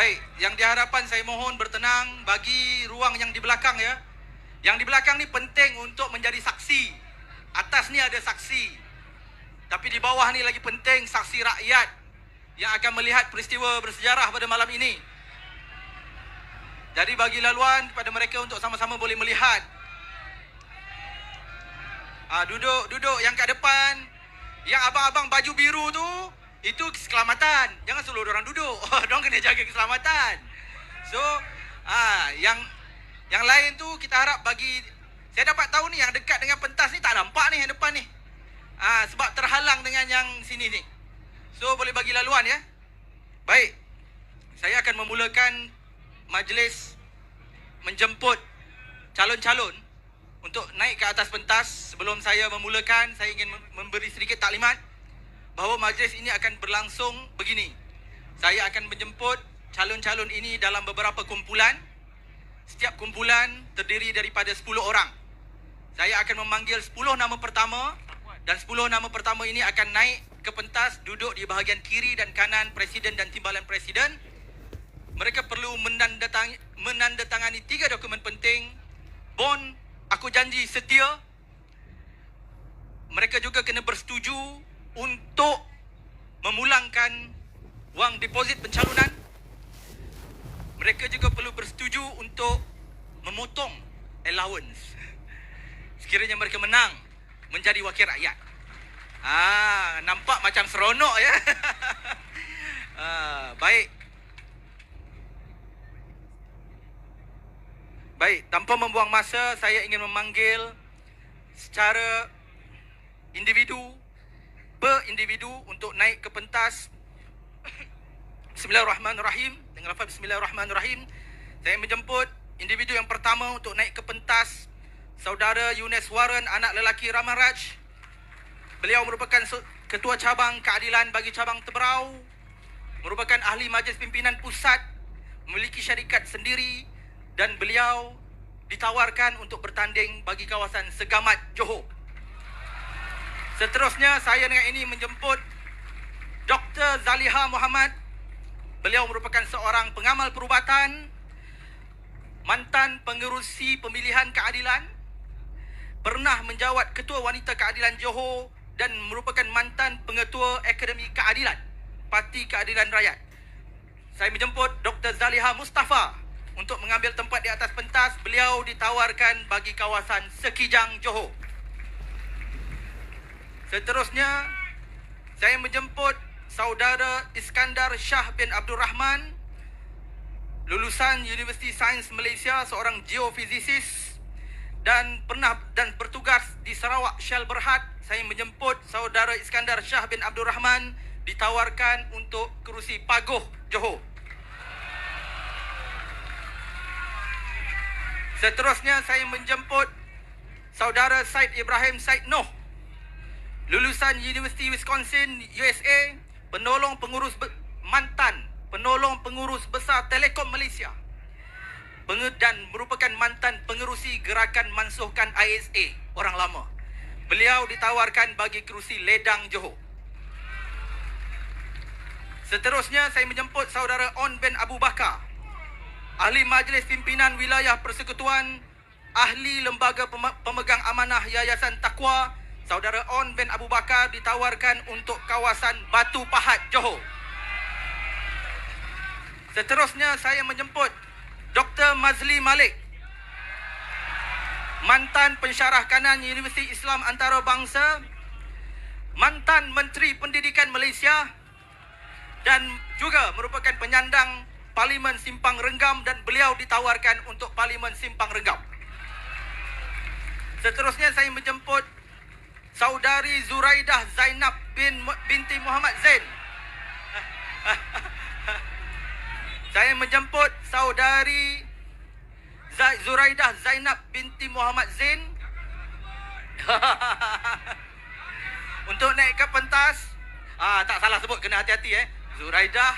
Baik, yang di hadapan saya mohon bertenang, bagi ruang yang di belakang ya. Yang di belakang ni penting untuk menjadi saksi. Atas ni ada saksi. Tapi di bawah ni lagi penting saksi rakyat yang akan melihat peristiwa bersejarah pada malam ini. Jadi bagi laluan kepada mereka untuk sama-sama boleh melihat. Duduk yang kat depan. Yang abang-abang baju biru tu, itu keselamatan. Jangan suruh orang duduk. Diorang kena jaga keselamatan. So, yang lain tu kita harap bagi, saya dapat tahu ni yang dekat dengan pentas ni tak nampak ni yang depan ni. Sebab terhalang dengan yang sini ni. So, boleh bagi laluan ya. Baik. Saya akan memulakan majlis menjemput calon-calon untuk naik ke atas pentas. Sebelum saya memulakan, saya ingin memberi sedikit taklimat bahawa majlis ini akan berlangsung begini. Saya akan menjemput calon-calon ini dalam beberapa kumpulan. Setiap kumpulan terdiri daripada 10 orang. Saya akan memanggil 10 nama pertama, dan 10 nama pertama ini akan naik ke pentas, duduk di bahagian kiri dan kanan Presiden dan Timbalan Presiden. Mereka perlu menandatangani 3 dokumen penting. Bon aku janji setia. Mereka juga kena bersetuju untuk memulangkan wang deposit pencalonan. Mereka juga perlu bersetuju untuk memotong allowance sekiranya mereka menang menjadi wakil rakyat. Nampak macam seronok ya. Baik, tanpa membuang masa, saya ingin memanggil secara individu per individu untuk naik ke pentas. Bismillahirrahmanirrahim. Dengan lafaz Bismillahirrahmanirrahim, saya menjemput individu yang pertama untuk naik ke pentas, Saudara Yunis Warren, anak lelaki Ramaraj. Beliau merupakan Ketua Cabang Keadilan bagi Cabang Teberau, merupakan ahli Majlis Pimpinan Pusat, memiliki syarikat sendiri, dan beliau ditawarkan untuk bertanding bagi kawasan Segamat, Johor. Seterusnya, saya dengan ini menjemput Dr. Zaliha Muhammad. Beliau merupakan seorang pengamal perubatan, mantan pengerusi pemilihan keadilan, pernah menjawat Ketua Wanita Keadilan Johor, dan merupakan mantan pengetua Akademi Keadilan, Parti Keadilan Rakyat. Saya menjemput Dr. Zaliha Mustafa untuk mengambil tempat di atas pentas. Beliau ditawarkan bagi kawasan Sekijang, Johor. Seterusnya, saya menjemput Saudara Iskandar Shah bin Abdul Rahman, lulusan Universiti Sains Malaysia, seorang geofizisis dan pernah bertugas di Sarawak Shell Berhad. Saya menjemput Saudara Iskandar Shah bin Abdul Rahman, ditawarkan untuk kerusi Paguh, Johor. Seterusnya, saya menjemput Saudara Said Ibrahim Said Noh, lulusan Universiti Wisconsin, USA, mantan penolong pengurus besar Telekom Malaysia, dan merupakan mantan pengerusi gerakan mansuhkan ISA, orang lama. Beliau ditawarkan bagi kerusi Ledang, Johor. Seterusnya, saya menjemput Saudara On bin Abu Bakar, ahli Majlis Pimpinan Wilayah Persekutuan, ahli Lembaga Pemegang Amanah Yayasan Taqwa. Saudara On bin Abu Bakar ditawarkan untuk kawasan Batu Pahat, Johor. Seterusnya, saya menjemput Dr. Mazli Malik, mantan pensyarah kanan Universiti Islam Antarabangsa, mantan Menteri Pendidikan Malaysia, dan juga merupakan penyandang Parlimen Simpang Renggam, dan beliau ditawarkan untuk Parlimen Simpang Renggam. Seterusnya, saya menjemput Saudari Zuraidah Zainab binti Muhammad Zain. Saya menjemput Saudari Zuraidah Zainab binti Muhammad Zain untuk naik ke pentas. Tak salah sebut, kena hati-hati Zuraidah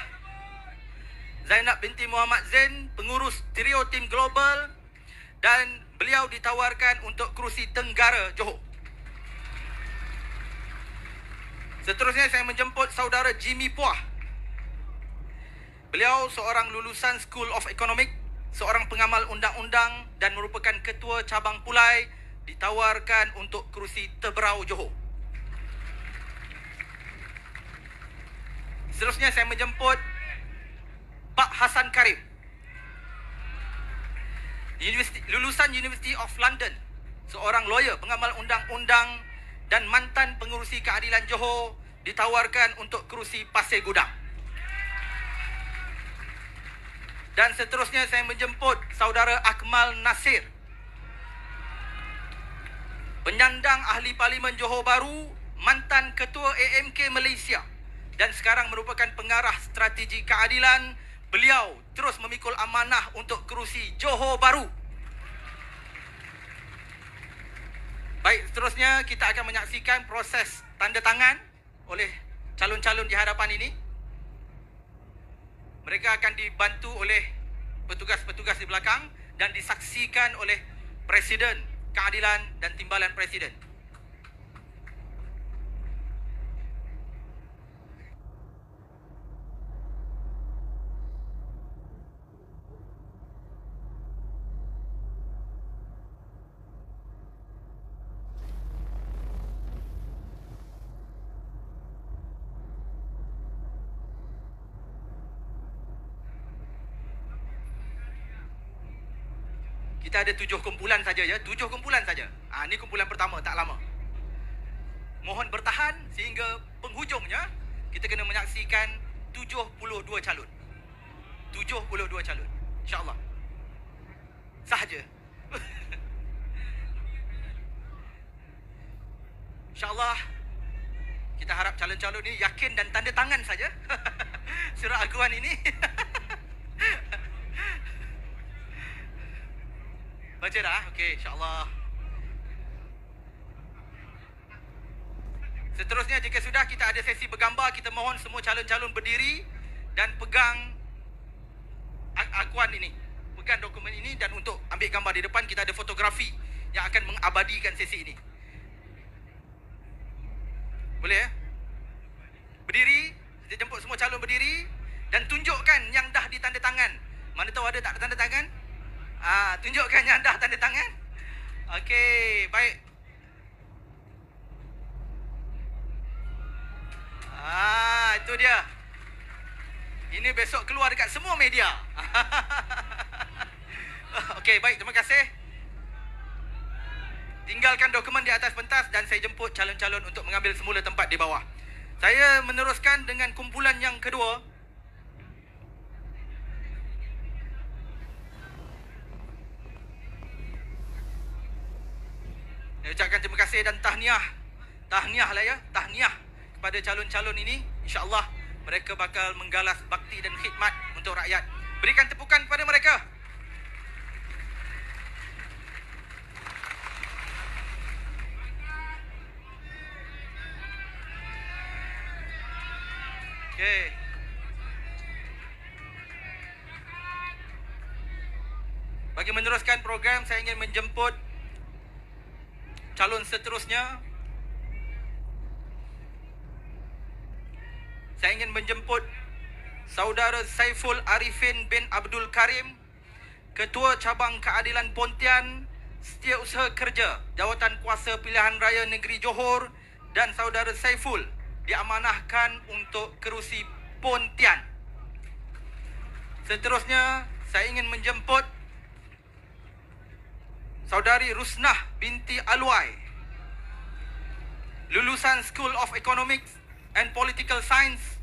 Zainab binti Muhammad Zain, pengurus Trio Tim Global, dan beliau ditawarkan untuk kerusi Tenggara, Johor. Seterusnya, saya menjemput Saudara Jimmy Puah, Beliau seorang lulusan School of Economics, seorang pengamal undang-undang dan merupakan ketua cabang Pulai, ditawarkan untuk kerusi Teberau Johor. Seterusnya saya menjemput Pak Hassan Karim, lulusan University of London, seorang lawyer, pengamal undang-undang dan mantan pengurusi keadilan Johor, ditawarkan untuk kerusi Pasir Gudang. Dan seterusnya saya menjemput saudara Akmal Nasir, penyandang ahli Parlimen Johor Bahru, mantan ketua AMK Malaysia dan sekarang merupakan pengarah strategi keadilan. Beliau terus memikul amanah untuk kerusi Johor Bahru. Baik, seterusnya kita akan menyaksikan proses tanda tangan oleh calon-calon di hadapan ini. Mereka akan dibantu oleh petugas-petugas di belakang dan disaksikan oleh Presiden Keadilan dan Timbalan Presiden. Kita ada 7 kumpulan saja ya, 7 kumpulan saja. Ini kumpulan pertama, tak lama. Mohon bertahan sehingga penghujungnya kita kena menyaksikan 72 calon. 72 calon. InsyaAllah. Sahaja. InsyaAllah kita harap calon-calon ini yakin dan tanda tangan saja surat akuan ini. Baca dah? Okey, insyaAllah. Seterusnya jika sudah kita ada sesi bergambar, kita mohon semua calon-calon berdiri dan pegang akuan ini, pegang dokumen ini, dan untuk ambil gambar di depan kita ada fotografi yang akan mengabadikan sesi ini. Boleh ya? Berdiri, kita jemput semua calon berdiri dan tunjukkan yang dah ditanda tangan. Mana tahu ada tak tanda tangan? Tunjukkan yang dah tanda tangan. Okey, baik. Itu dia. Ini besok keluar dekat semua media. Okey, baik, terima kasih. Tinggalkan dokumen di atas pentas dan saya jemput calon-calon untuk mengambil semula tempat di bawah. Saya meneruskan dengan kumpulan yang kedua. Saya ucapkan terima kasih dan tahniah. Tahniah lah ya, tahniah kepada calon-calon ini. InsyaAllah mereka bakal menggalas bakti dan khidmat untuk rakyat. Berikan tepukan kepada mereka. Okey. Bagi meneruskan program, saya ingin menjemput calon seterusnya. Saya ingin menjemput Saudara Saiful Arifin bin Abdul Karim, Ketua Cabang Keadilan Pontian, Setiausaha Kerja Jawatan Kuasa Pilihan Raya Negeri Johor, dan Saudara Saiful diamanahkan untuk kerusi Pontian. Seterusnya, saya ingin menjemput Saudari Rusnah binti Alwai, lulusan School of Economics and Political Science,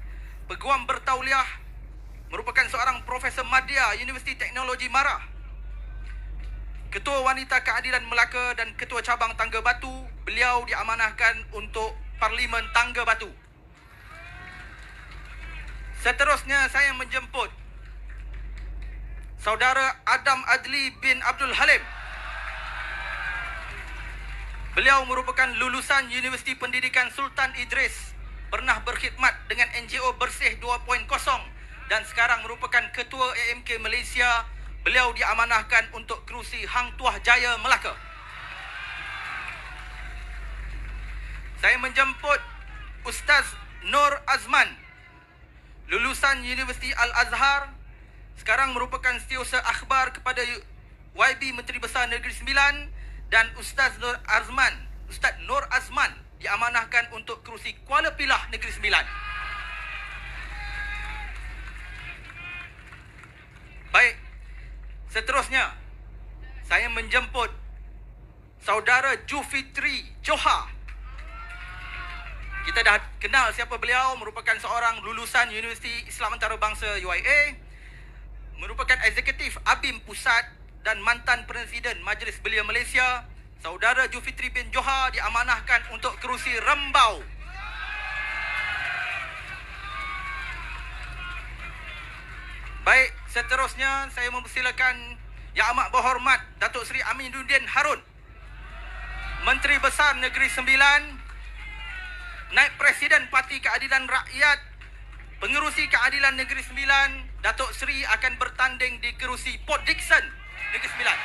peguam bertauliah, merupakan seorang Profesor Madya Universiti Teknologi Mara, Ketua Wanita Keadilan Melaka dan Ketua Cabang Tangga Batu. Beliau diamanahkan untuk Parlimen Tangga Batu. Seterusnya saya menjemput Saudara Adam Adli bin Abdul Halim. Beliau merupakan lulusan Universiti Pendidikan Sultan Idris, pernah berkhidmat dengan NGO Bersih 2.0 dan sekarang merupakan Ketua AMK Malaysia. Beliau diamanahkan untuk kerusi Hang Tuah Jaya Melaka. Saya menjemput Ustaz Nur Azman, lulusan Universiti Al-Azhar, sekarang merupakan Setiausaha Akhbar kepada YB Menteri Besar Negeri Sembilan, dan Ustaz Nur Azman diamanahkan untuk kerusi Kuala Pilah Negeri Sembilan. Baik, seterusnya saya menjemput Saudara Julfitri Johar. Kita dah kenal siapa beliau, merupakan seorang lulusan Universiti Islam Antarabangsa UIA, merupakan eksekutif ABIM Pusat dan mantan Presiden Majlis Belia Malaysia. Saudara Julfitri bin Johar diamanahkan untuk kerusi Rembau. Baik, seterusnya saya mempersilakan Yang Amat Berhormat Datuk Seri Aminuddin Harun, Menteri Besar Negeri Sembilan, Naib Presiden Parti Keadilan Rakyat, Pengerusi Keadilan Negeri Sembilan. Datuk Seri akan bertanding di kerusi Port Dickson Negeri Sembilan.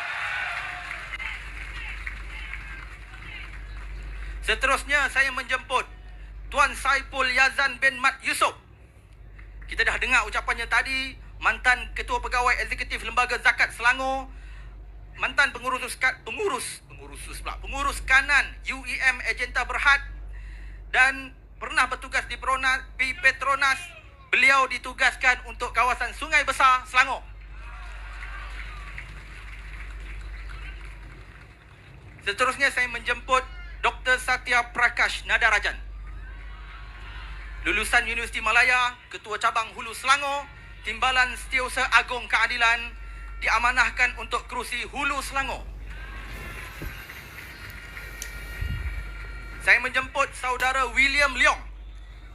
Seterusnya saya menjemput Tuan Saiful Yazan bin Mat Yusof. Kita dah dengar ucapannya tadi, mantan Ketua Pegawai Eksekutif Lembaga Zakat Selangor, mantan pengurus kanan UEM Ejenta Berhad, dan pernah bertugas di Petronas. Beliau ditugaskan untuk kawasan Sungai Besar, Selangor. Seterusnya saya menjemput Dr. Satya Prakash Nadarajan, lulusan Universiti Malaya, Ketua Cabang Hulu Selangor, Timbalan Setiausaha Agong Keadilan, diamanahkan untuk kerusi Hulu Selangor. Saya menjemput Saudara William Leong,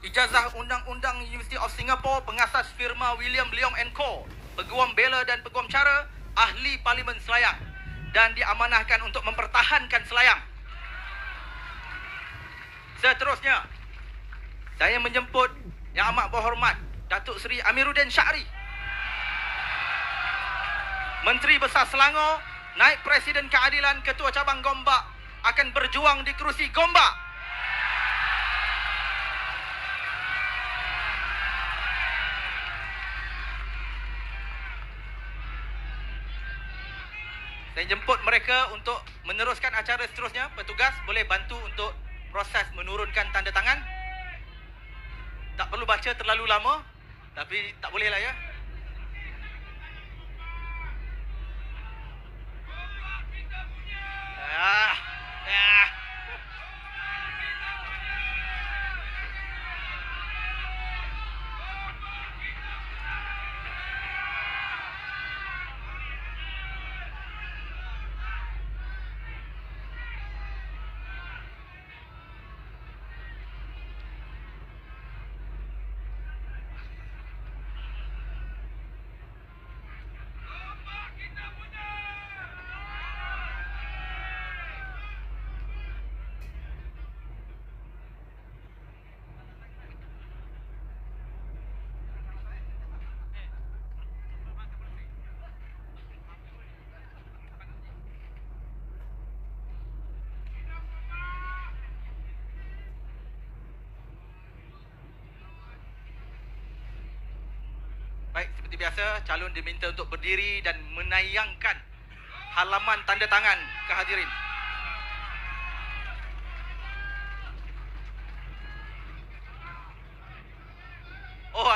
Ijazah Undang-Undang University of Singapore, pengasas firma William Leong & Co, Peguam Bela dan Peguam Cara, Ahli Parlimen Selayang, dan diamanahkan untuk mempertahankan Selayang. Seterusnya, saya menjemput Yang Amat Berhormat Datuk Seri Amiruddin Syahri, Menteri Besar Selangor, Naib Presiden Keadilan, Ketua Cabang Gombak, akan berjuang di kerusi Gombak. Saya jemput mereka untuk meneruskan acara seterusnya. Petugas boleh bantu untuk proses menurunkan tanda tangan. Tak perlu baca terlalu lama, tapi tak boleh lah ya. Baik, seperti biasa, calon diminta untuk berdiri dan menayangkan halaman tanda tangan ke hadirin. Oh,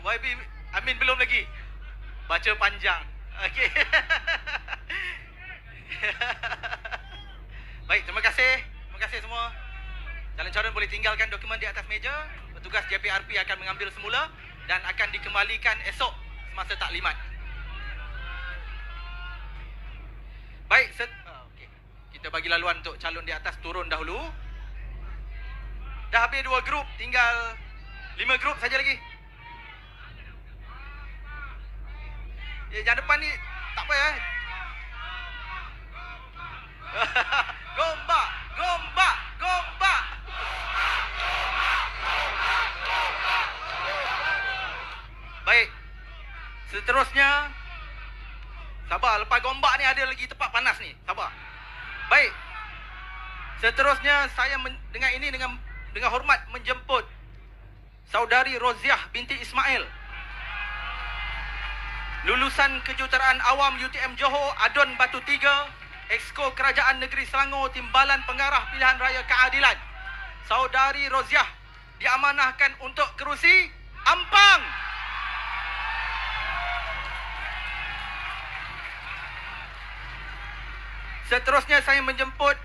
YB Amin belum lagi. Baca panjang. Okey. Baik, terima kasih. Terima kasih semua. Calon-calon boleh tinggalkan dokumen di atas meja. Petugas JPRP akan mengambil semula dan akan dikembalikan esok semasa taklimat. Baik, okay. Kita bagi laluan untuk calon di atas turun dahulu. Dah habis 2 grup, tinggal 5 grup saja lagi. Yang depan ni tak apa ya. Gombak, gombak, gombak. Baik. Seterusnya, sabar, lepas gombak ni ada lagi tempat panas ni. Sabar. Baik. Seterusnya saya dengan hormat menjemput Saudari Roziah binti Ismail, lulusan Kejuruteraan Awam UTM Johor, Adun Batu 3, Exco Kerajaan Negeri Selangor, Timbalan Pengarah Pilihan Raya Keadilan. Saudari Roziah diamanahkan untuk kerusi Ampang. Seterusnya saya menjemput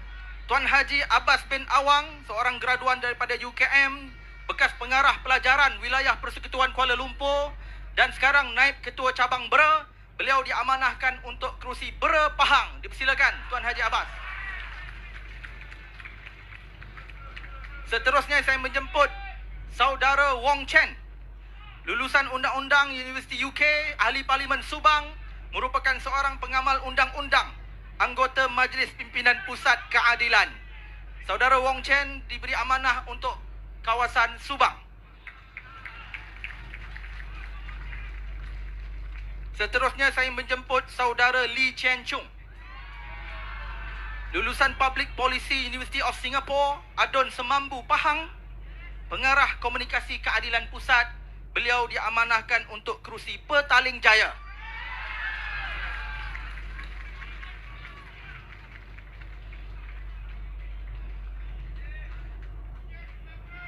Tuan Haji Abbas bin Awang, seorang graduan daripada UKM, bekas pengarah pelajaran wilayah Persekutuan Kuala Lumpur dan sekarang naib ketua cabang Bera. Beliau diamanahkan untuk kerusi Bera Pahang. Dipersilakan Tuan Haji Abbas. Seterusnya saya menjemput Saudara Wong Chen, lulusan Undang-Undang Universiti UK, Ahli Parlimen Subang, merupakan seorang pengamal undang-undang, anggota Majlis Pimpinan Pusat Keadilan. Saudara Wong Chen diberi amanah untuk kawasan Subang. Seterusnya saya menjemput Saudara Lee Chen Chung, lulusan Public Policy University of Singapore, Adun Semambu Pahang, pengarah komunikasi keadilan pusat. Beliau diamanahkan untuk kerusi Petaling Jaya.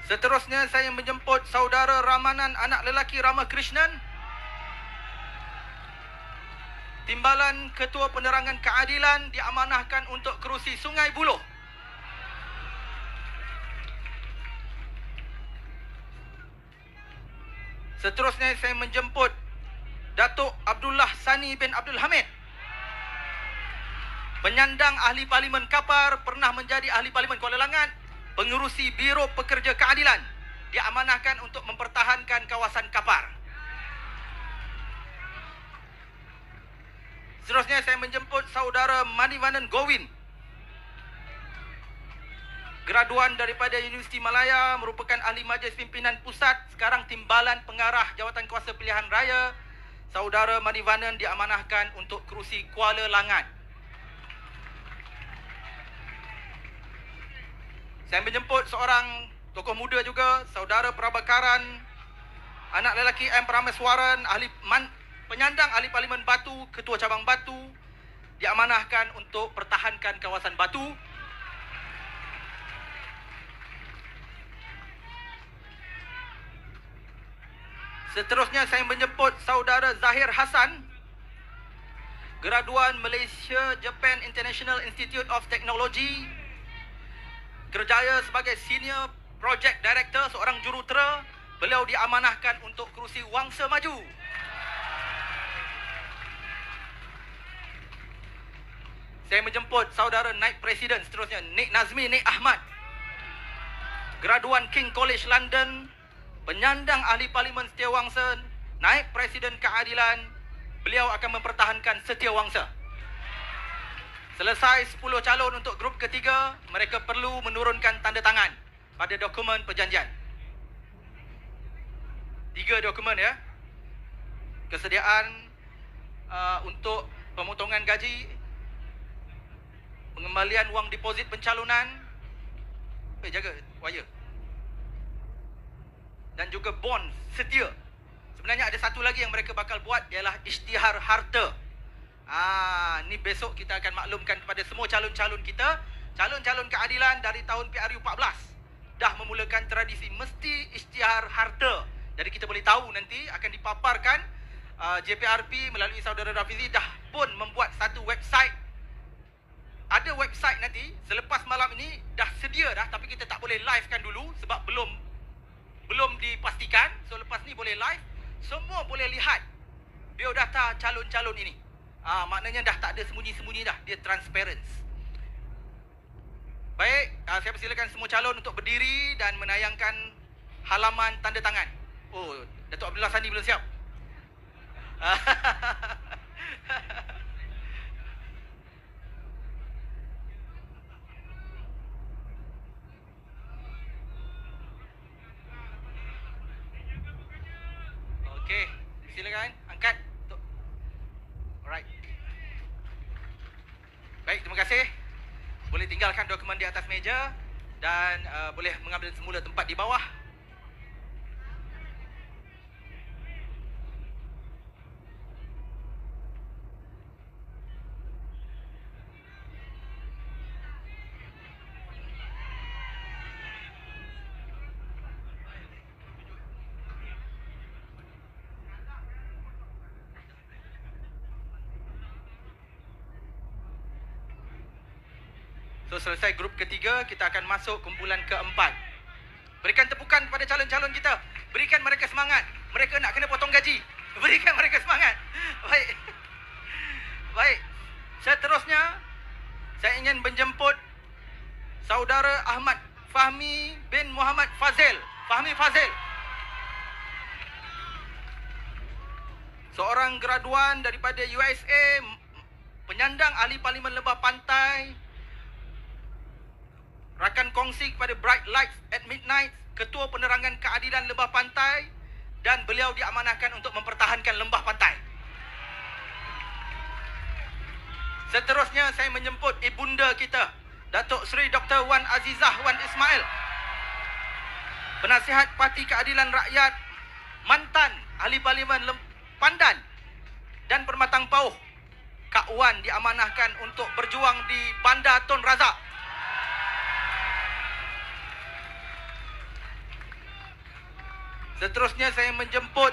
Seterusnya saya menjemput Saudara Ramanan anak lelaki Ramakrishnan, Timbalan Ketua Penerangan Keadilan, diamanahkan untuk kerusi Sungai Buloh. Seterusnya saya menjemput Datuk Abdullah Sani bin Abdul Hamid, penyandang Ahli Parlimen Kapar, pernah menjadi Ahli Parlimen Kuala Langat, pengerusi Biro Pekerja Keadilan, diamanahkan untuk mempertahankan kawasan Kapar. Seterusnya saya menjemput Saudara Manivanan Govin, graduan daripada Universiti Malaya, merupakan Ahli Majlis Pimpinan Pusat, sekarang Timbalan Pengarah Jawatan Kuasa Pilihan Raya. Saudara Manivanan diamanahkan untuk kerusi Kuala Langat. Saya menjemput seorang tokoh muda juga, Saudara Prabakaran, anak lelaki M. Prameswaran, penyandang Ahli Parlimen Batu, Ketua Cabang Batu, diamanahkan untuk pertahankan kawasan Batu. Seterusnya saya menjemput Saudara Zahir Hassan, graduan Malaysia Japan International Institute of Technology, kerjaya sebagai Senior Project Director, seorang jurutera. Beliau diamanahkan untuk kerusi Wangsa Maju. Saya menjemput Saudara Naib Presiden seterusnya, Nik Nazmi Nik Ahmad, graduan King College London, penyandang Ahli Parlimen Setiawangsa, Naib Presiden Keadilan. Beliau akan mempertahankan Setiawangsa. Selesai 10 calon untuk grup ketiga, mereka perlu menurunkan tanda tangan pada dokumen perjanjian. 3 dokumen ya. Kesediaan untuk pemotongan gaji, pengembalian wang deposit pencalonan, jaga wire, dan juga bond setia. Sebenarnya ada satu lagi yang mereka bakal buat, ialah isytihar harta. Ni besok kita akan maklumkan kepada semua calon-calon kita. Calon-calon keadilan dari tahun PRU 14 dah memulakan tradisi mesti isytihar harta. Jadi kita boleh tahu nanti akan dipaparkan. JPRP melalui Saudara Rafizi dah pun membuat satu website. Ada website nanti selepas malam ini dah sedia dah, tapi kita tak boleh live kan dulu sebab belum dipastikan. So lepas ni boleh live, semua boleh lihat biodata calon-calon ini. Maknanya dah tak ada sembunyi-sembunyi dah, dia transparent. Baik, saya persilakan semua calon untuk berdiri dan menayangkan halaman tanda tangan. Oh, Datuk Abdullah Sani belum siap. Okey, silakan angkat. Alright. Baik, terima kasih. Boleh tinggalkan dokumen di atas meja dan boleh mengambil semula tempat di bawah. So selesai grup ketiga, kita akan masuk kumpulan keempat. Berikan tepukan kepada calon-calon kita. Berikan mereka semangat. Mereka nak kena potong gaji. Berikan mereka semangat. Baik. Baik. Seterusnya, saya ingin menjemput Saudara Ahmad Fahmi bin Muhammad Fazil. Fahmi Fazil. Seorang graduan daripada USA, penyandang ahli Parlimen Lembah Pantai, rakan kongsi kepada Bright Lights at Midnight, Ketua Penerangan Keadilan Lembah Pantai, dan beliau diamanahkan untuk mempertahankan Lembah Pantai. Seterusnya saya menjemput ibunda kita, Datuk Seri Dr. Wan Azizah Wan Ismail, Penasihat Parti Keadilan Rakyat, mantan ahli Parlimen Pandan dan Permatang Pauh. Kak Wan diamanahkan untuk berjuang di Bandar Tun Razak. Seterusnya saya menjemput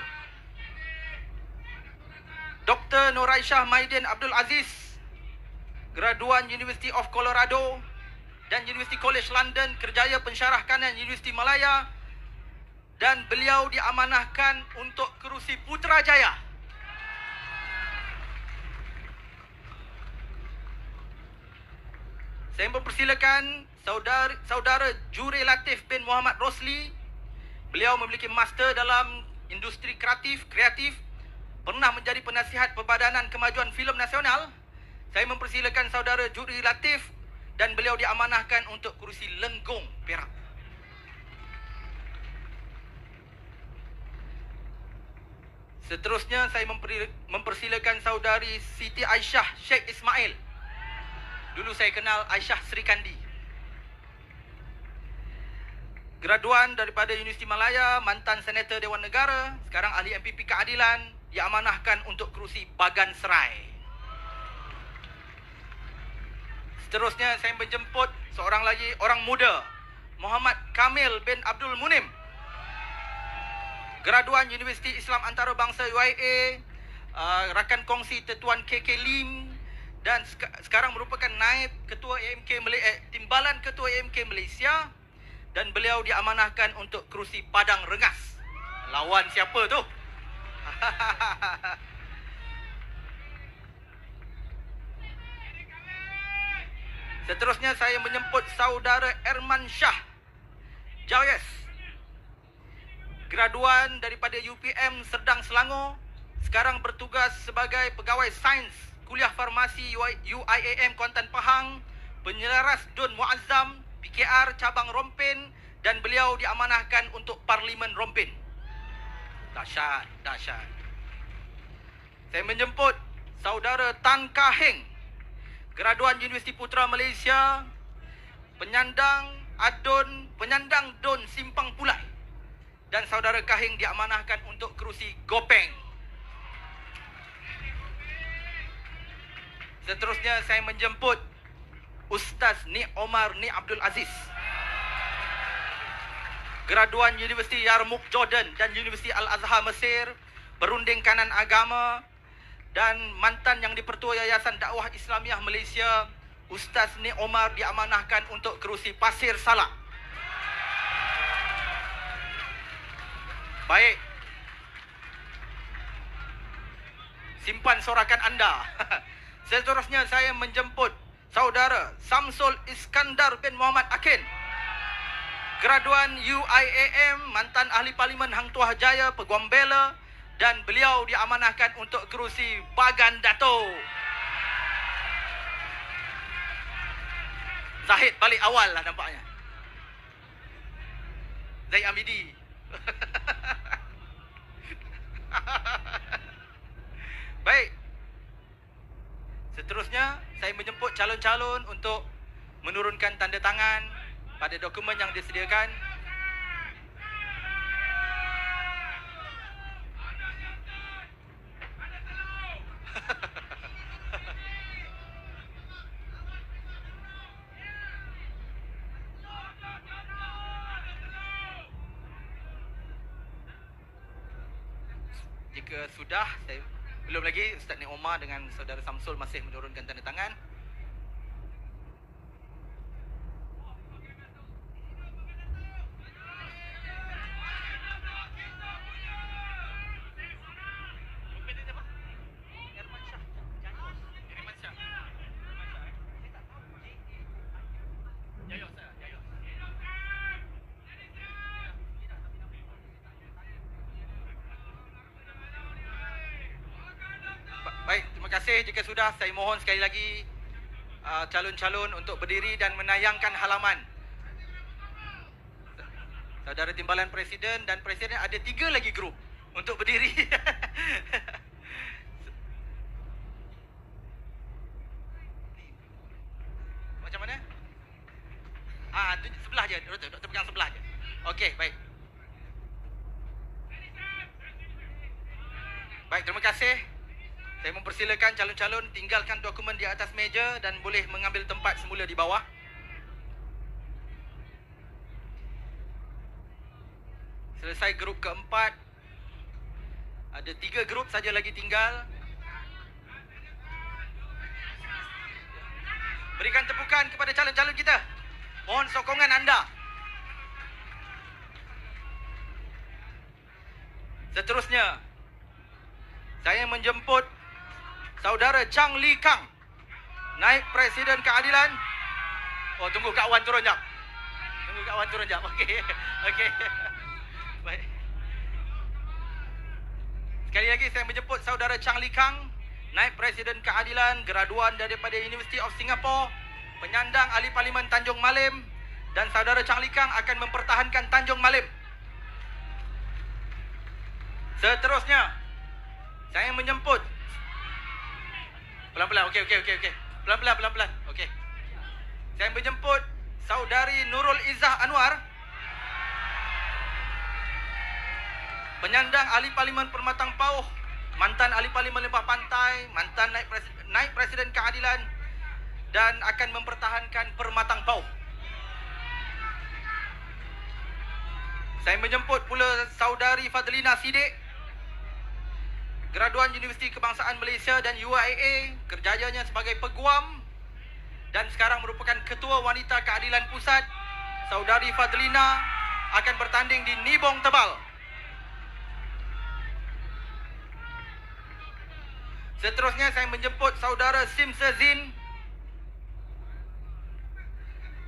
Dr. Nuraisyah Maidin Abdul Aziz, graduan University of Colorado dan University College London, kerjaya pensyarah kanan Universiti Malaya, dan beliau diamanahkan untuk kerusi Putrajaya. Saya mempersilakan saudara Jure Latif bin Muhammad Rosli. Beliau memiliki master dalam industri kreatif, pernah menjadi penasihat Perbadanan Kemajuan Filem Nasional. Saya mempersilakan saudara Jure Latif dan beliau diamanahkan untuk kerusi Lenggong, Perak. Seterusnya saya mempersilakan saudari Siti Aisyah Sheikh Ismail. Dulu saya kenal Aisyah Sri Kandi. Graduan daripada Universiti Malaya, mantan Senator Dewan Negara, sekarang ahli MPP Keadilan, diamanahkan untuk kerusi Bagan Serai. Seterusnya saya menjemput seorang lagi orang muda, Muhammad Kamil bin Abdul Munim, graduan Universiti Islam Antarabangsa UIA, rakan kongsi Tetuan KK Lim, dan sekarang merupakan naib ketua AMK Timbalan Ketua AMK Malaysia, dan beliau diamanahkan untuk kerusi Padang Rengas. Lawan siapa tu? Seterusnya saya menjemput saudara Erman Shah Jayes, graduan daripada UPM Serdang Selangor, sekarang bertugas sebagai pegawai sains Kuliah Farmasi UIAM Kuantan Pahang, penyelaras Dun Muazzam PKR cabang Rompin, dan beliau diamanahkan untuk Parlimen Rompin. Dahsyat, dahsyat. Saya menjemput saudara Tan Kaheng, graduan Universiti Putra Malaysia, penyandang Dun Simpang Pulai, dan saudara Kaheng diamanahkan untuk kerusi Gopeng. Seterusnya saya menjemput Ustaz Ni Omar Ni Abdul Aziz, graduan Universiti Yarmouk Jordan dan Universiti Al-Azhar Mesir, perunding kanan agama, dan mantan yang di-Pertua Yayasan Dakwah Islamiah Malaysia. Ustaz Ni Omar diamanahkan untuk kerusi Pasir Salak. Baik. Simpan sorakan anda. Seterusnya saya menjemput saudara Samsul Iskandar bin Muhammad Akin, graduan UIAM, mantan ahli Parlimen Hang Tuah Jaya, Peguam Bela, dan beliau diamanahkan untuk kerusi Bagan Dato'. Zahid balik awal lah nampaknya. Zaid Amidi. Baik. Seterusnya, saya menjemput calon-calon untuk menurunkan tanda tangan pada dokumen yang disediakan. Jika sudah, belum lagi, Ustaz Ni Omar dengan saudara Samsul masih menurunkan tanda tangan. kasih. Jika sudah, saya mohon sekali lagi calon-calon untuk berdiri dan menayangkan halaman. Saudara Timbalan Presiden dan Presiden ada 3 lagi grup untuk berdiri. Macam mana? Tu sebelah je, doktor pegang sebelah je. Okey, baik. Baik, terima kasih. Saya mempersilakan calon-calon tinggalkan dokumen di atas meja dan boleh mengambil tempat semula di bawah. Selesai grup keempat. Ada 3 grup saja lagi tinggal. Berikan tepukan kepada calon-calon kita. Mohon sokongan anda. Seterusnya, saya menjemput Saudara Chang Lee Kang, Naib Presiden Keadilan. Oh, tunggu Kak Wan turun jap. Okey. Okey. Baik. Sekali lagi saya menjemput Saudara Chang Lee Kang, Naib Presiden Keadilan, graduan daripada University of Singapore, penyandang ahli Parlimen Tanjung Malim, dan Saudara Chang Lee Kang akan mempertahankan Tanjung Malim. Seterusnya, saya menjemput pelan-pelan. Okey. Pelan-pelan. Okey. Saya menjemput Saudari Nurul Izzah Anwar, penyandang ahli Parlimen Permatang Pauh, mantan ahli Parlimen Lembah Pantai, mantan Naib Presiden Keadilan, dan akan mempertahankan Permatang Pauh. Saya menjemput pula Saudari Fadlina Siddiq, graduan Universiti Kebangsaan Malaysia dan UIA, kerjayanya sebagai peguam dan sekarang merupakan Ketua Wanita Keadilan Pusat. Saudari Fadlina akan bertanding di Nibong Tebal. Seterusnya saya menjemput Saudara Sim Sezin,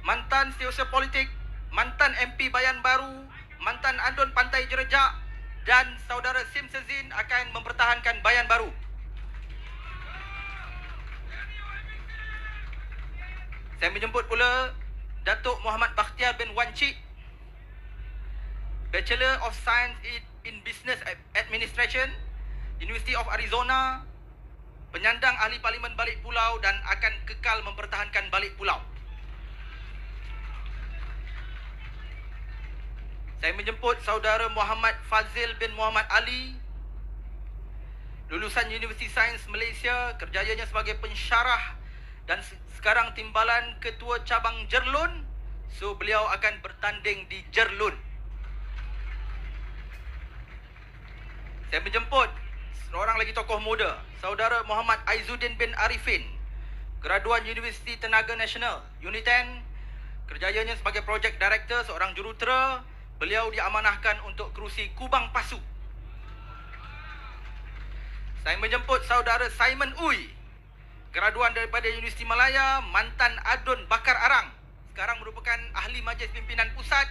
mantan setiausaha politik, mantan MP Bayan Baru, mantan Andun Pantai Jerejak, dan Saudara Sim Sezin akan mempertahankan Bayan Baru. Saya menjemput pula Datuk Muhammad Bakhtiar bin Wan Cik, Bachelor of Science in Business Administration, University of Arizona, penyandang ahli Parlimen Balik Pulau dan akan kekal mempertahankan Balik Pulau. Saya menjemput Saudara Muhammad Fazil bin Muhammad Ali, lulusan Universiti Sains Malaysia, kerjayanya sebagai pensyarah dan sekarang timbalan Ketua Cabang Jerlun. So beliau akan bertanding di Jerlun. Saya menjemput seorang lagi tokoh muda, Saudara Muhammad Aizuddin bin Arifin, graduan Universiti Tenaga Nasional, Uniten, kerjayanya sebagai Project Director, seorang jurutera. Beliau diamanahkan untuk kerusi Kubang Pasu. Saya menjemput Saudara Simon Uy, graduan daripada Universiti Malaya, mantan Adun Bakar Arang, sekarang merupakan ahli Majlis Pimpinan Pusat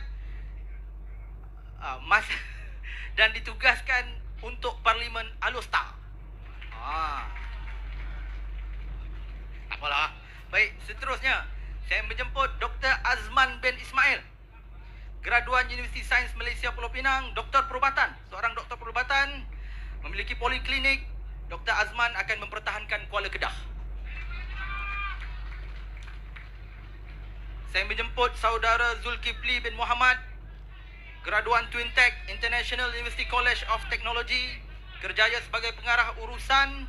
dan ditugaskan untuk Parlimen Alostar. Tak apalah. Baik, seterusnya saya menjemput Dr. Azman bin Ismail, graduan Universiti Sains Malaysia Pulau Pinang, doktor perubatan, seorang doktor perubatan, memiliki poliklinik. Dr. Azman akan mempertahankan Kuala Kedah. Saya menjemput Saudara Zulkifli bin Muhammad, graduan Twintech International University College of Technology, kerjaya sebagai pengarah urusan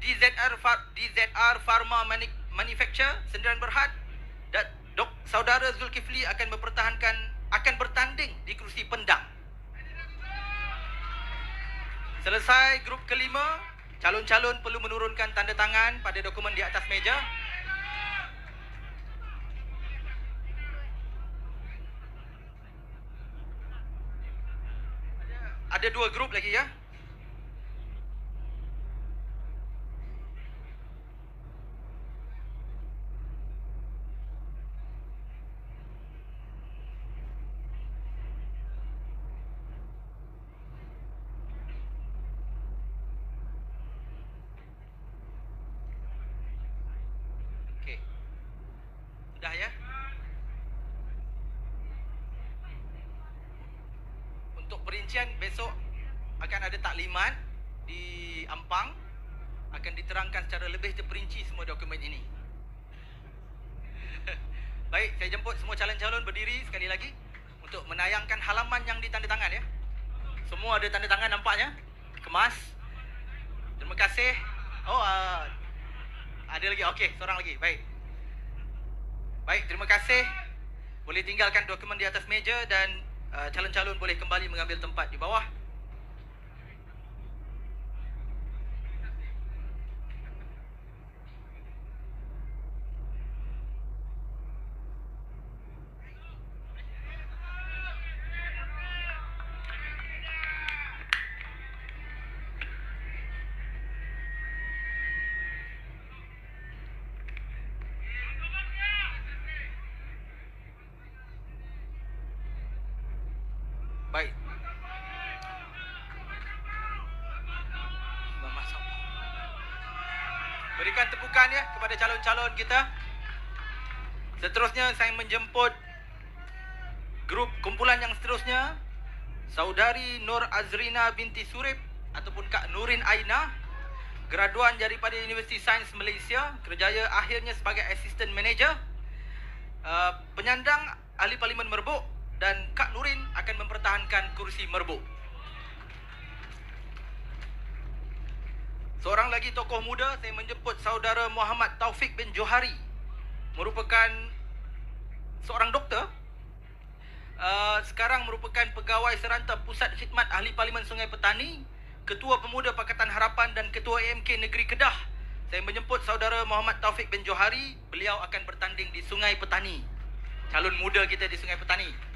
DZR Pharma Manufacture, Sendirian Berhad. Dan Saudara Zulkifli akan bertanding di kerusi Pendang. Selesai grup kelima, calon-calon perlu menurunkan tanda tangan pada dokumen di atas meja. Ada 2 grup lagi ya. perincian besok akan ada taklimat di Ampang, akan diterangkan secara lebih terperinci semua dokumen ini. Baik, saya jemput semua calon-calon berdiri sekali lagi untuk menayangkan halaman yang ditandatangan ya. Semua ada tanda tangan nampaknya. Kemas. Terima kasih. Oh, ada lagi. Okey, seorang lagi. Baik. Baik, terima kasih. Boleh tinggalkan dokumen di atas meja dan calon-calon boleh kembali mengambil tempat di bawah. Baik. Berikan tepukan ya kepada calon-calon kita. Seterusnya saya menjemput grup kumpulan yang seterusnya, Saudari Nur Azrina binti Surip ataupun Kak Nurin Aina, graduan daripada Universiti Sains Malaysia, kerjaya akhirnya sebagai Assistant Manager, penyandang Ahli Parlimen Merbuk, dan Kak Nurin akan mempertahankan kursi Merbuk. Seorang lagi tokoh muda, saya menjemput Saudara Muhammad Taufik bin Johari, merupakan seorang doktor, sekarang merupakan pegawai serantau Pusat Khidmat Ahli Parlimen Sungai Petani, Ketua Pemuda Pakatan Harapan dan Ketua AMK Negeri Kedah. Saya menjemput Saudara Muhammad Taufik bin Johari, beliau akan bertanding di Sungai Petani. Calon muda kita di Sungai Petani.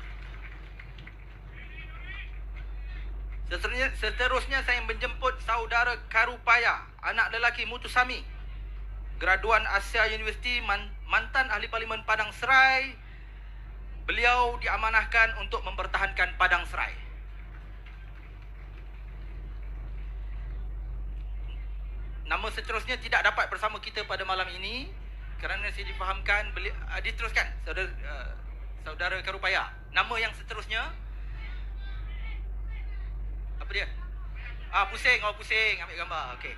Seterusnya saya menjemput Saudara Karupaya, anak lelaki Mutusami, graduan Asia University, mantan Ahli Parlimen Padang Serai. Beliau diamanahkan untuk mempertahankan Padang Serai. Nama seterusnya tidak dapat bersama kita pada malam ini kerana saya difahamkan diteruskan Saudara Karupaya. Nama yang seterusnya apa dia? Pusing. Pusing. Ambil gambar. Okey.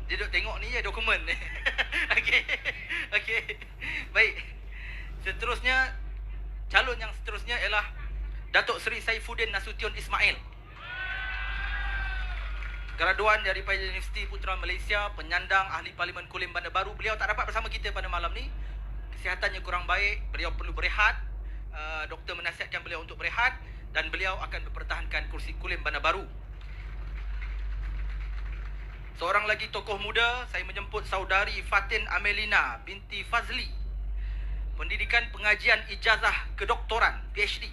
Dia duk tengok ni je dokumen. Okey. Okey. Baik. Seterusnya, calon yang seterusnya ialah Datuk Seri Saifuddin Nasution Ismail, graduan daripada Universiti Putra Malaysia, penyandang Ahli Parlimen Kulim Bandar Baru. Beliau tak dapat bersama kita pada malam ni. Kesihatannya kurang baik. Beliau perlu berehat. Doktor menasihatkan beliau untuk berehat. Dan beliau akan mempertahankan kursi Kulim Bandar Baru. Seorang lagi tokoh muda, saya menjemput Saudari Fatin Amelina binti Fazli, pendidikan pengajian ijazah kedoktoran PhD.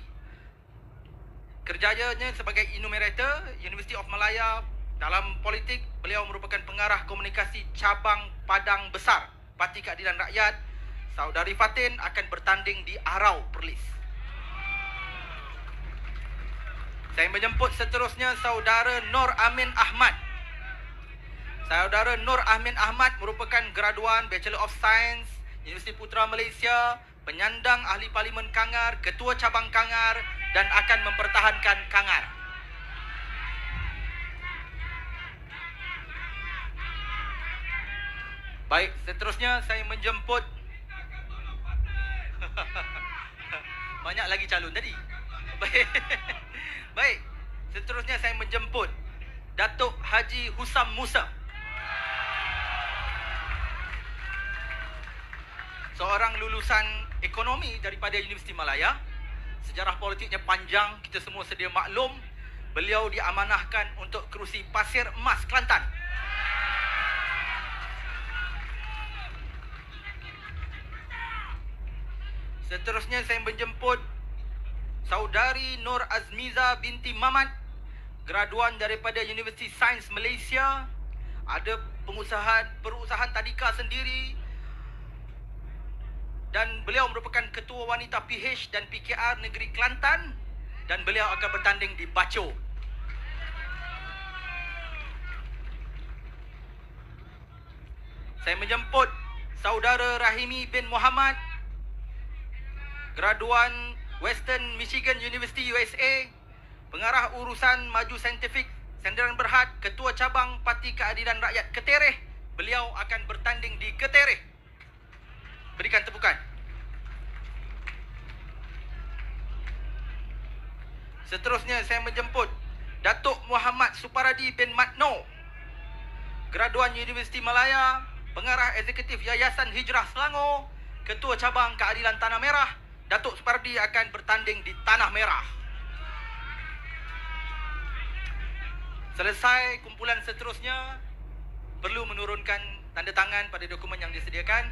Kerjayanya sebagai enumerator University of Malaya. Dalam politik, beliau merupakan pengarah komunikasi cabang Padang Besar Parti Keadilan Rakyat. Saudari Fatin akan bertanding di Arau Perlis. Saya menjemput seterusnya Saudara Nur Amin Ahmad. Saudara Nur Amin Ahmad merupakan graduan Bachelor of Science Universiti Putra Malaysia, penyandang Ahli Parlimen Kangar, Ketua Cabang Kangar dan akan mempertahankan Kangar. Baik, seterusnya saya menjemput banyak lagi calon tadi. Baik. Baik, seterusnya saya menjemput Datuk Haji Husam Musa, seorang lulusan ekonomi daripada Universiti Malaya. Sejarah politiknya panjang, kita semua sedia maklum. Beliau diamanahkan untuk kerusi Pasir Emas, Kelantan. Seterusnya saya menjemput Saudari Nur Azmiza binti Mamat, graduan daripada Universiti Sains Malaysia, ada perusahaan tadika sendiri dan beliau merupakan Ketua Wanita PH dan PKR Negeri Kelantan dan beliau akan bertanding di Baco. Saya menjemput Saudara Rahimi bin Muhammad, graduan Western Michigan University USA, Pengarah Urusan Maju Saintifik Sdn Berhad, Ketua Cabang Parti Keadilan Rakyat Ketereh. Beliau akan bertanding di Ketereh. Berikan tepukan. Seterusnya saya menjemput Datuk Muhammad Suparadi bin Matno, graduan Universiti Malaya, Pengarah Eksekutif Yayasan Hijrah Selangor, Ketua Cabang Keadilan Tanah Merah. Datuk Suparadi akan bertanding di Tanah Merah. Selesai kumpulan seterusnya, perlu menurunkan tanda tangan pada dokumen yang disediakan.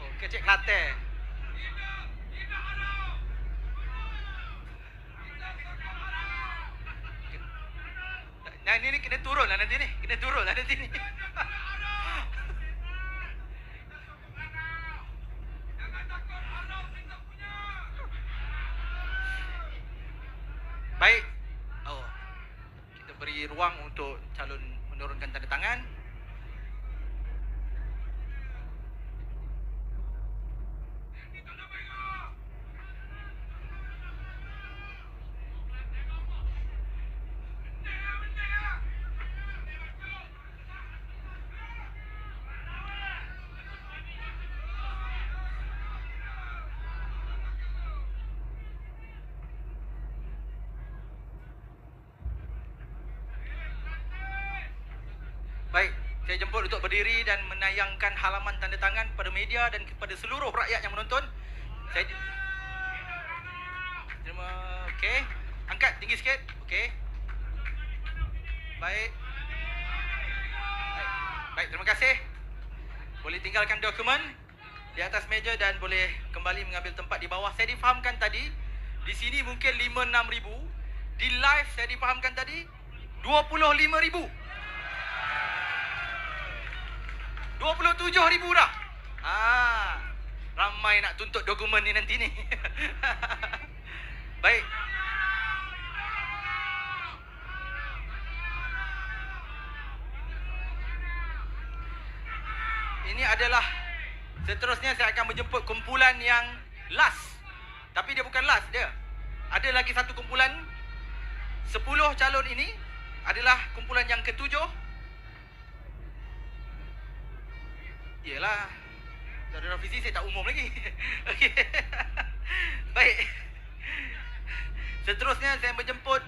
Oh, kecik Kelantan. Nah, ini kena turun lah nanti ni. Kena turun lah nanti ni. Baik. Oh. Kita beri ruang untuk calon menurunkan tanda tangan. Baik, saya jemput untuk berdiri dan menayangkan halaman tanda tangan kepada media dan kepada seluruh rakyat yang menonton. Saya terima. Okey. Angkat tinggi sikit. Okey. Baik. Baik, terima kasih. Boleh tinggalkan dokumen di atas meja dan boleh kembali mengambil tempat di bawah. Saya difahamkan tadi di sini mungkin 5-6 ribu. Di live saya difahamkan tadi 25 ribu. 27 ribu dah. Ramai nak tuntut dokumen ni nanti ni. Baik. Ini adalah seterusnya saya akan menjemput kumpulan yang last. Tapi dia bukan last dia. Ada lagi satu kumpulan. 10 calon ini adalah kumpulan yang ketujuh. Yelah, saudara Fizi saya tak umum lagi. Okey. Baik. Seterusnya saya menjemput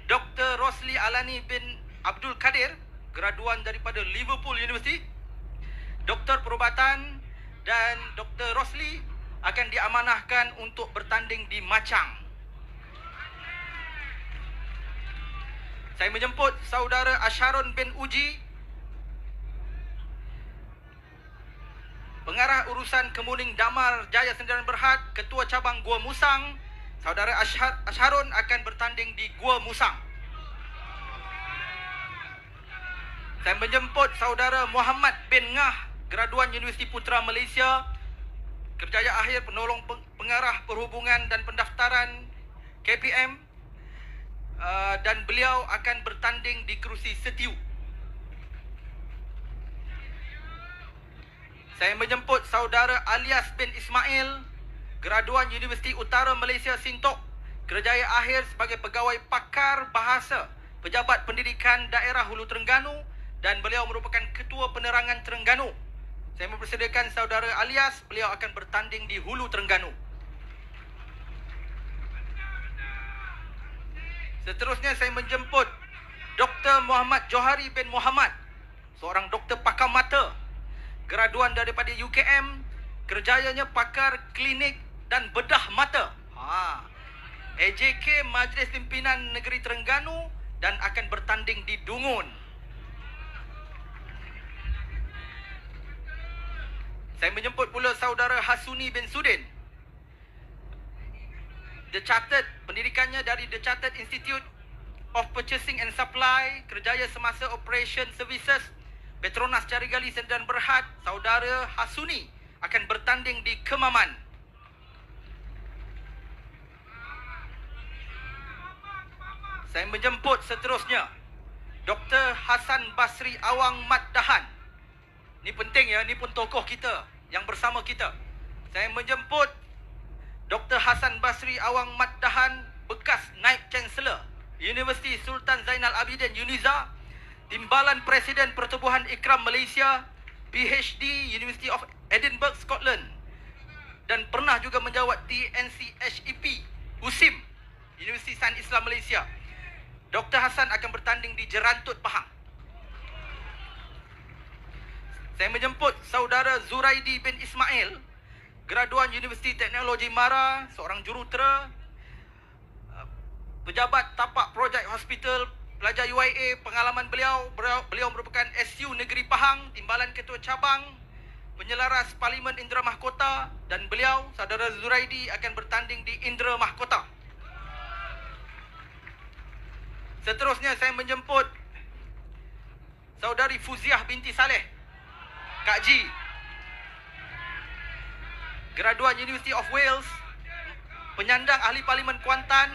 Dr. Rosli Alani bin Abdul Kadir, graduan daripada Liverpool University, Doktor Perubatan, dan Dr. Rosli akan diamanahkan untuk bertanding di Machang. Saya menjemput saudara Asharon bin Uji, Pengarah Urusan Kemuning Damar Jaya Sdn Berhad, Ketua Cabang Gua Musang. Saudara Asharon akan bertanding di Gua Musang. Saya menjemput saudara Muhammad bin Ngah, graduan Universiti Putra Malaysia, kerjaya akhir penolong pengarah perhubungan dan pendaftaran KPM, dan beliau akan bertanding di kerusi setiu. Saya menjemput saudara Alias bin Ismail, graduan Universiti Utara Malaysia Sintok, kerjaya akhir sebagai pegawai pakar bahasa Pejabat Pendidikan Daerah Hulu Terengganu, dan beliau merupakan Ketua Penerangan Terengganu. Saya mempersediakan saudara Alias, beliau akan bertanding di Hulu Terengganu. Seterusnya saya menjemput Dr. Muhammad Johari bin Muhammad, seorang doktor pakar mata, graduan daripada UKM, kerjayanya pakar klinik dan bedah mata. AJK Majlis Pimpinan Negeri Terengganu, dan akan bertanding di Dungun. Saya menjemput pula saudara Hasuni bin Sudin, The Chartered, pendidikannya dari The Chartered Institute of Purchasing and Supply, kerjaya semasa Operation Services Petronas Carigali Sdn Berhad. Saudara Hasuni akan bertanding di Kemaman. Saya menjemput seterusnya Dr. Hasan Basri Awang Mat Dahan. Ni penting ya, ni pun tokoh kita yang bersama kita. Saya menjemput Dr. Hasan Basri Awang Mat Dahan, bekas Naib Chancellor Universiti Sultan Zainal Abidin UNIZA, Timbalan Presiden Pertubuhan Ikram Malaysia, PhD University of Edinburgh, Scotland, dan pernah juga menjawat TNCHEP USIM, Universiti Sains Islam Malaysia. Dr. Hasan akan bertanding di Jerantut, Pahang. Saya menjemput saudara Zuraidi bin Ismail, graduan Universiti Teknologi Mara, seorang jurutera, pejabat tapak projek hospital, pelajar UIA. Pengalaman beliau merupakan SU Negeri Pahang, Timbalan Ketua Cabang, penyelaras Parlimen Indra Mahkota, dan beliau, saudara Zuraidi, akan bertanding di Indra Mahkota. Seterusnya saya menjemput saudari Fuziah binti Saleh, Kak Ji, graduan University of Wales, penyandang ahli Parlimen Kuantan,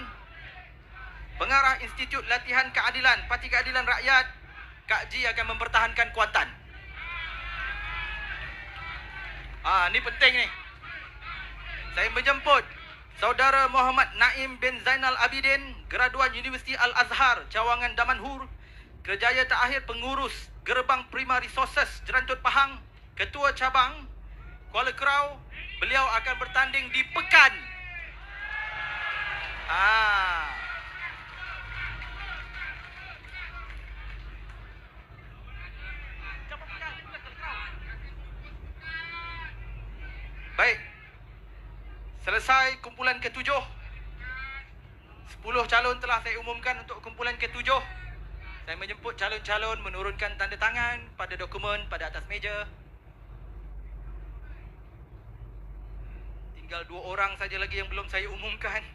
pengarah Institut Latihan Keadilan, Parti Keadilan Rakyat. Kak Ji akan mempertahankan Kuantan. Ni penting ni. Saya menjemput saudara Muhammad Naim bin Zainal Abidin, graduan Universiti Al-Azhar, Cawangan Damanhur, kerjaya terakhir pengurus Gerbang Prima Resources Jerantut Pahang, Ketua Cabang Kuala Kerau. Beliau akan bertanding di Pekan. Baik. Selesai kumpulan ke-7. 10 calon telah saya umumkan untuk kumpulan ke-7. Saya menjemput calon-calon menurunkan tanda tangan pada dokumen pada atas meja. Tinggal 2 orang saja lagi yang belum saya umumkan.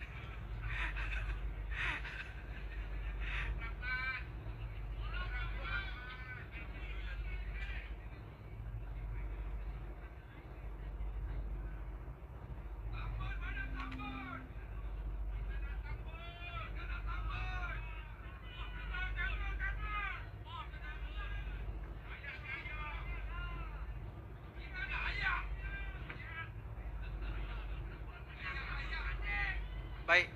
Baik.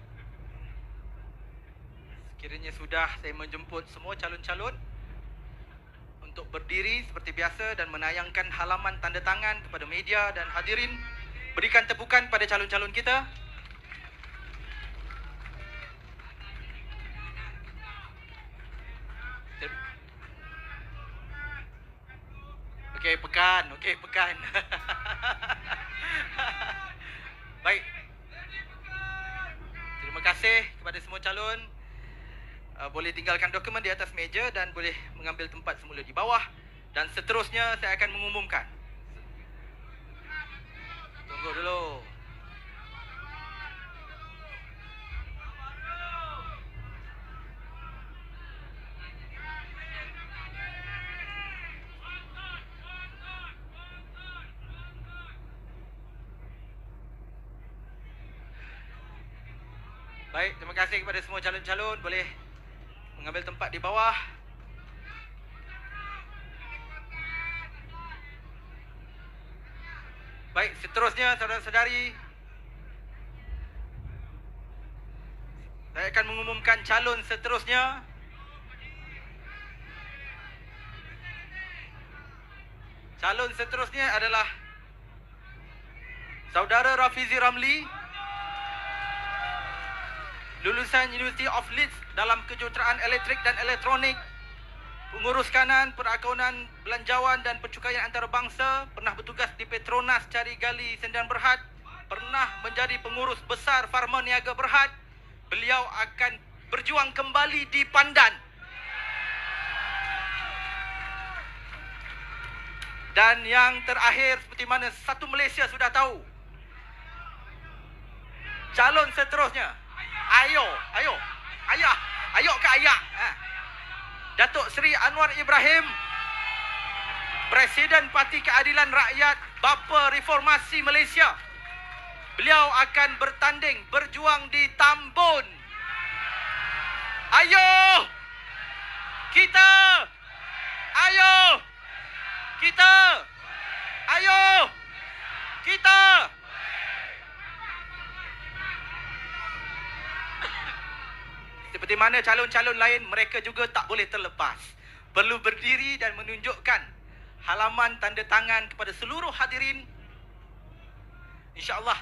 Sekiranya sudah, saya menjemput semua calon-calon untuk berdiri seperti biasa dan menayangkan halaman tanda tangan kepada media dan hadirin. Berikan tepukan pada calon-calon kita. Okey, Pekan. Okey, Pekan. Baik. Terima kasih kepada semua calon. Boleh tinggalkan dokumen di atas meja dan boleh mengambil tempat semula di bawah. Dan seterusnya saya akan mengumumkan. Tunggu dulu. Baik, terima kasih kepada semua calon-calon. Boleh mengambil tempat di bawah. Baik, seterusnya saudara-saudari, saya akan mengumumkan calon seterusnya. Calon seterusnya adalah saudara Rafizi Ramli, lulusan University of Leeds dalam kejuruteraan elektrik dan elektronik, pengurus kanan, perakunan belanjawan dan pencukaian antarabangsa, pernah bertugas di Petronas Cari Gali Sendirian Berhad, pernah menjadi pengurus besar Pharma Niaga Berhad. Beliau akan berjuang kembali di Pandan. Dan yang terakhir, seperti mana satu Malaysia sudah tahu, calon seterusnya, ayo ke ayah. Datuk Seri Anwar Ibrahim, Presiden Parti Keadilan Rakyat, Bapa Reformasi Malaysia. Beliau akan bertanding, berjuang di Tambun. Ayo! Kita. Ayo. Kita. Ayo. Kita. Seperti mana calon-calon lain, mereka juga tak boleh terlepas. Perlu berdiri dan menunjukkan halaman tanda tangan kepada seluruh hadirin. InsyaAllah.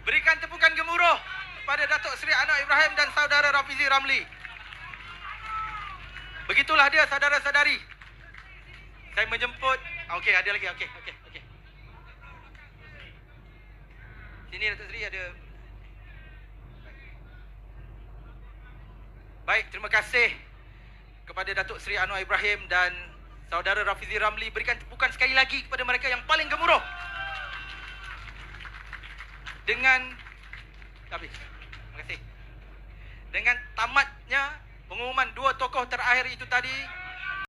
Berikan tepukan gemuruh kepada Datuk Seri Anwar Ibrahim dan Saudara Rafizi Ramli. Begitulah dia, saudara-saudari. Saya menjemput. Okey, ada lagi. Okey. Sini Datuk Seri ada. Baik, terima kasih kepada Datuk Seri Anwar Ibrahim dan Saudara Rafizi Ramli. Berikan tepukan sekali lagi kepada mereka yang paling gemuruh. Dengan terima kasih. Dengan tamatnya pengumuman dua tokoh terakhir itu tadi,